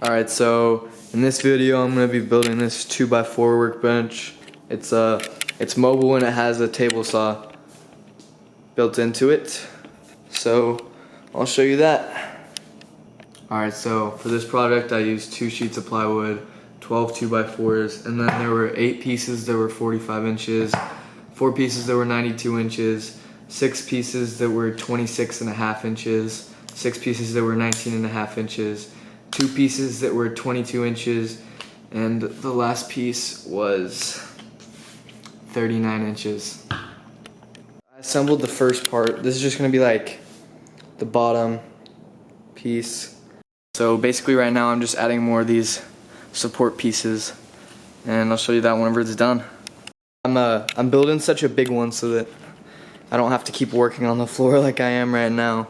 Alright, so in this video I'm going to be building this 2x4 workbench. It's mobile and it has a table saw built into it. So I'll show you that. Alright, so for this project I used 2 sheets of plywood, 12 2x4s, and then there were 8 pieces that were 45 inches, 4 pieces that were 92 inches, 6 pieces that were 26.5 inches, 6 pieces that were 19.5 inches, 2 pieces that were 22 inches, and the last piece was 39 inches. I assembled the first part. This is just going to be like the bottom piece. So basically right now I'm just adding more of these support pieces, and I'll show you that whenever it's done. I'm building such a big one so that I don't have to keep working on the floor like I am right now.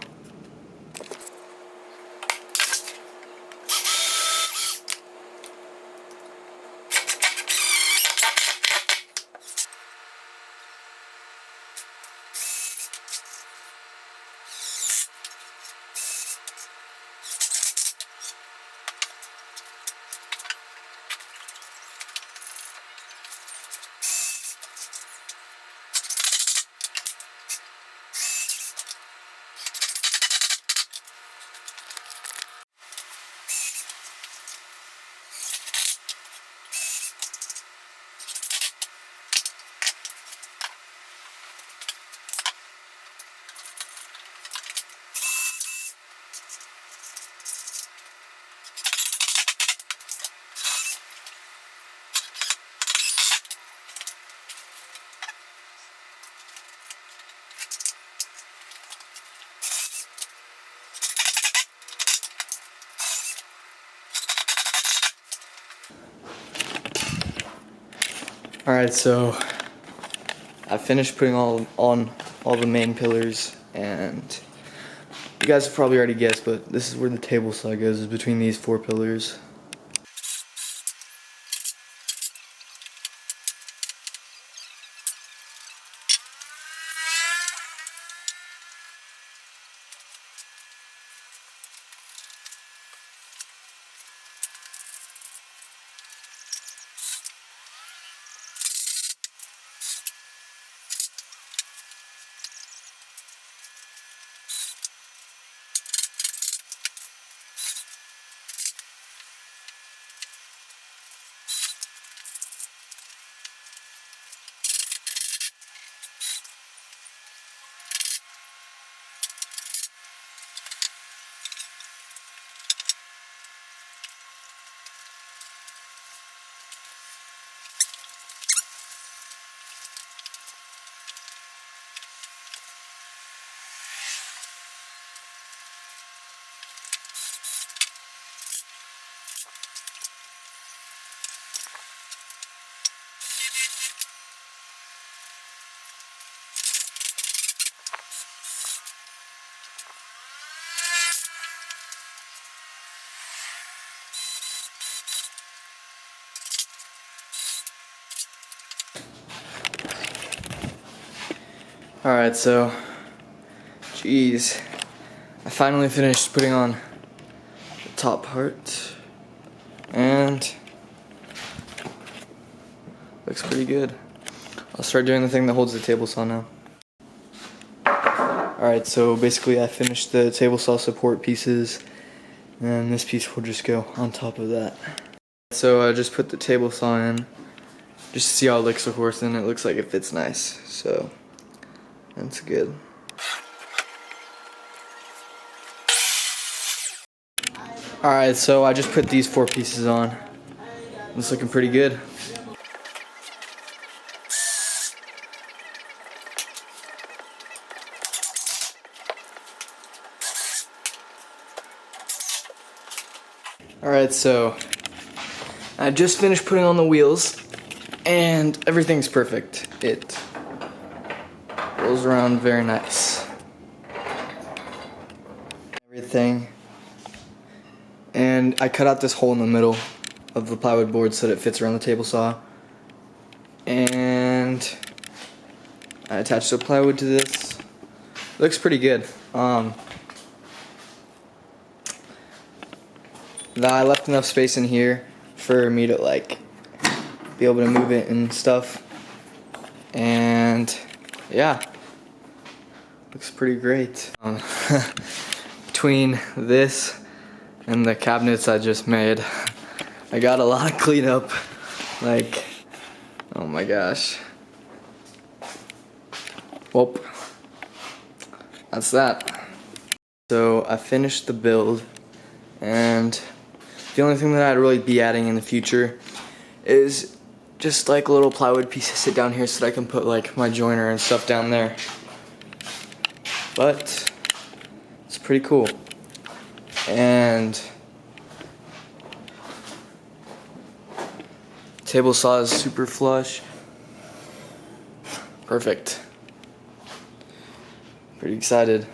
Alright, so I finished putting on all the main pillars, and you guys have probably already guessed, but this is where the table saw goes, is between these 4 pillars. Alright, so, geez, I finally finished putting on the top part, and looks pretty good. I'll start doing the thing that holds the table saw now. Alright, so basically I finished the table saw support pieces, and this piece will just go on top of that. So I just put the table saw in, just to see how it looks, of course, and it looks like it fits nice, so that's good. Alright, so I just put these 4 pieces on. It's looking pretty good. Alright, so I just finished putting on the wheels, and everything's perfect. It rolls around very nice. Everything. And I cut out this hole in the middle of the plywood board so that it fits around the table saw. And I attached the plywood to this. Looks pretty good. I left enough space in here for me to like be able to move it and stuff. And yeah, looks pretty great. Between this and the cabinets I just made, I got a lot of cleanup. Like, oh my gosh. Well, that's that. So I finished the build, and the only thing that I'd really be adding in the future is just like little plywood pieces sit down here so that I can put like my joiner and stuff down there. But it's pretty cool. And table saw is super flush. Perfect. Pretty excited.